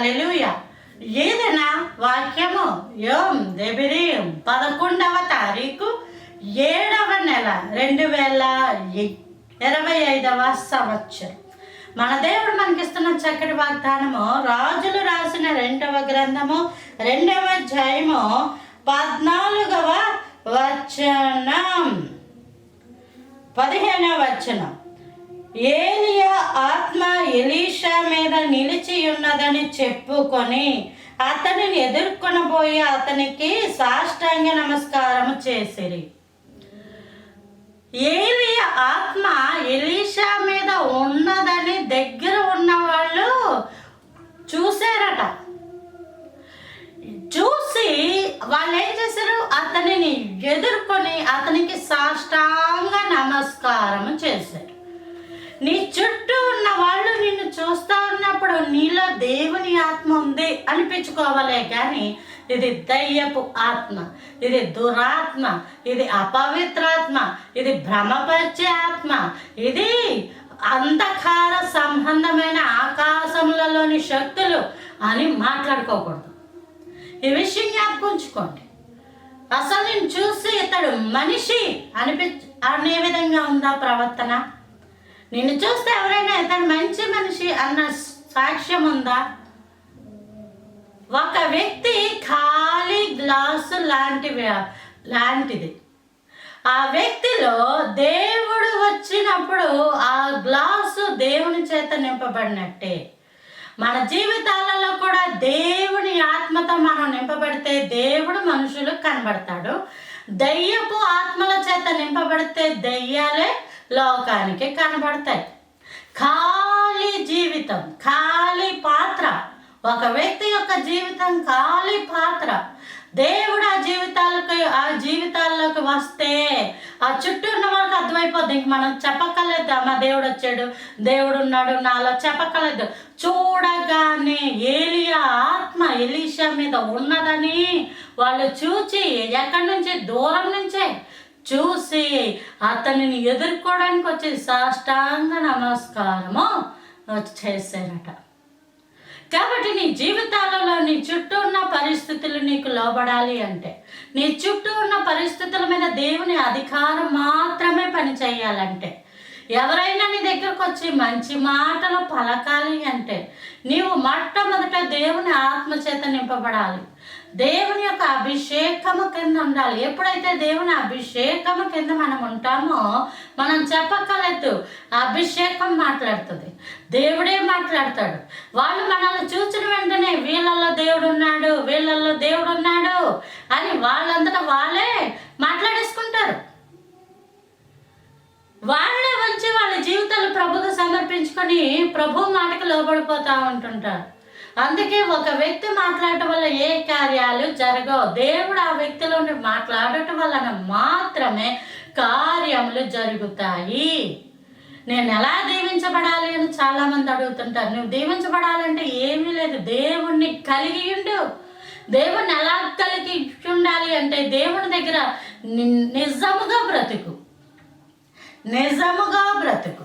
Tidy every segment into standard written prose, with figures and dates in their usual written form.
హల్లెలూయా. ఏదైనా వాక్యము యోం దెబిరీం 11వ తారీఖు 7వ నెల 2025వ సంవత్సరం. మన దేవుడు మనకిస్తున్న చక్కటి వాగ్దానము రాజులు రాసిన 2వ గ్రంథము 2వ అధ్యాయము 14వ వచనం 15వ వచనం. ఏలియా ఆత్మ ఎలీషా మీద నిలిచి ఉన్నదని చెప్పుకొని అతనిని ఎదుర్కొనబోయి అతనికి సాష్టాంగ నమస్కారము చేసిరి. ఏలియా ఆత్మ ఎలీషా మీద ఉన్నదని దగ్గర ఉన్న వాళ్ళు చూశారట. చూసి వాళ్ళు ఏం చేశారు? అతనిని ఎదుర్కొని అతనికి సాష్టాంగ నమస్కారం చేశారు. నీ చుట్టూ ఉన్న వాళ్ళు నిన్ను చూస్తూ ఉన్నప్పుడు నీలో దేవుని ఆత్మ ఉంది అనిపించుకోవాలే కానీ ఇది దయ్యపు ఆత్మ, ఇది దురాత్మ, ఇది అపవిత్రాత్మ, ఇది భ్రమపరిచే ఆత్మ, ఇది అంధకార సంబంధమైన ఆకాశములలోని శక్తులు అని మాట్లాడుకోకూడదు. ఈ విషయం జ్ఞాపకుంచుకోండి. అసలు నేను చూసి ఇతడు మనిషి అనే విధంగా ఉందా ప్రవర్తన? నిన్ను చూస్తే ఎవరైనా ఇతడు మంచి మనిషి అన్న సాక్ష్యం ఉందా? ఒక వ్యక్తి ఖాళీ గ్లాసు లాంటిది. ఆ వ్యక్తిలో దేవుడు వచ్చినప్పుడు ఆ గ్లాసు దేవుని చేత నింపబడినట్టే మన జీవితాలలో కూడా దేవుని ఆత్మతో మనం నింపబడితే దేవుడు మనుషులకు కనబడతాడు. దయ్యపు ఆత్మల చేత నింపబడితే దయ్యాలే లోకానికి కనబడతాయి. ఖాళీ జీవితం, ఖాళీ పాత్ర. ఒక వ్యక్తి యొక్క జీవితం ఖాళీ పాత్ర. దేవుడు ఆ జీవితాల్లోకి వస్తే ఆ చుట్టూ ఉన్న వాళ్ళకి అర్థమైపోద్ది. ఇంక మనం చెప్పక్కర్లేదు మా దేవుడు వచ్చాడు, దేవుడు ఉన్నాడు నాలో చెప్పక్కర్లేదు. చూడగానే ఏలియా ఆత్మ ఎలీషా మీద ఉన్నదని వాళ్ళు చూచి ఎక్కడి నుంచి దూరం నుంచే చూసి అతనిని ఎదుర్కోవడానికి వచ్చి సాష్టాంగ నమస్కారము చేశారట. కాబట్టి నీ జీవితాలలో నీ చుట్టూ ఉన్న పరిస్థితులు నీకు లోబడాలి అంటే, నీ చుట్టూ ఉన్న పరిస్థితుల మీద దేవుని అధికారం మాత్రమే పని చేయాలంటే, ఎవరైనా నీ దగ్గరకు వచ్చి మంచి మాటలు పలకాలి అంటే నీవు మొట్టమొదట దేవుని ఆత్మచేత నింపబడాలి. దేవుని యొక్క అభిషేకము కింద ఉండాలి. ఎప్పుడైతే దేవుని అభిషేకము కింద మనం ఉంటామో మనం చెప్పక్కర్లేదు, అభిషేకం మాట్లాడుతుంది, దేవుడే మాట్లాడతాడు. వాళ్ళు మనల్ని చూసిన వెంటనే వీళ్ళల్లో దేవుడు ఉన్నాడు, వీళ్ళల్లో దేవుడు ఉన్నాడు అని వాళ్ళంతటా వాళ్ళే మాట్లాడేసుకుంటారు. వాళ్ళే వచ్చి వాళ్ళ జీవితాలు ప్రభుకు సమర్పించుకొని ప్రభు మాటకు లోబడిపోతూ ఉంటుంటారు. అందుకే ఒక వ్యక్తి మాట్లాడటం వల్ల ఏ కార్యాలు జరగవు. దేవుడు ఆ వ్యక్తిలో మాట్లాడటం వలన మాత్రమే కార్యములు జరుగుతాయి. నేను ఎలా దీవించబడాలి అని చాలామంది అడుగుతుంటారు. నువ్వు దీవించబడాలంటే ఏమీ లేదు, దేవుణ్ణి కలిగి ఉండు. దేవుణ్ణి ఎలా కలిగి ఉండాలి అంటే దేవుని దగ్గర నిజముగా బ్రతుకు, నిజముగా బ్రతుకు.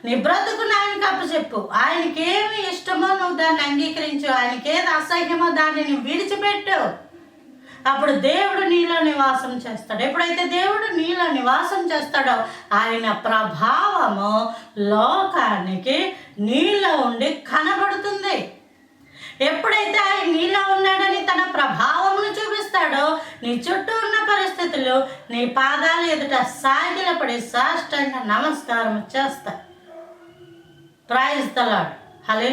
నీ బ్రతుకుని ఆయనకు అప్పచెప్పు. ఆయనకి ఏమి ఇష్టమో నువ్వు దాన్ని అంగీకరించు, ఆయనకి ఏది అసహ్యమో దాన్ని నువ్వు విడిచిపెట్టు. అప్పుడు దేవుడు నీలో నివాసం చేస్తాడు. ఎప్పుడైతే దేవుడు నీలో నివాసం చేస్తాడో ఆయన ప్రభావము లోకానికి నీలో ఉండి కనబడుతుంది. ఎప్పుడైతే ఆయన నీలో ఉన్నాడని తన ప్రభావమును చూపిస్తాడో నీ చుట్టూ ఉన్న పరిస్థితులు నీ పాదాలు ఎదుట సాగిలపడి సాష్టాంగ నమస్కారం చేస్తాయి. Praise the lord. హల్లెలూయా.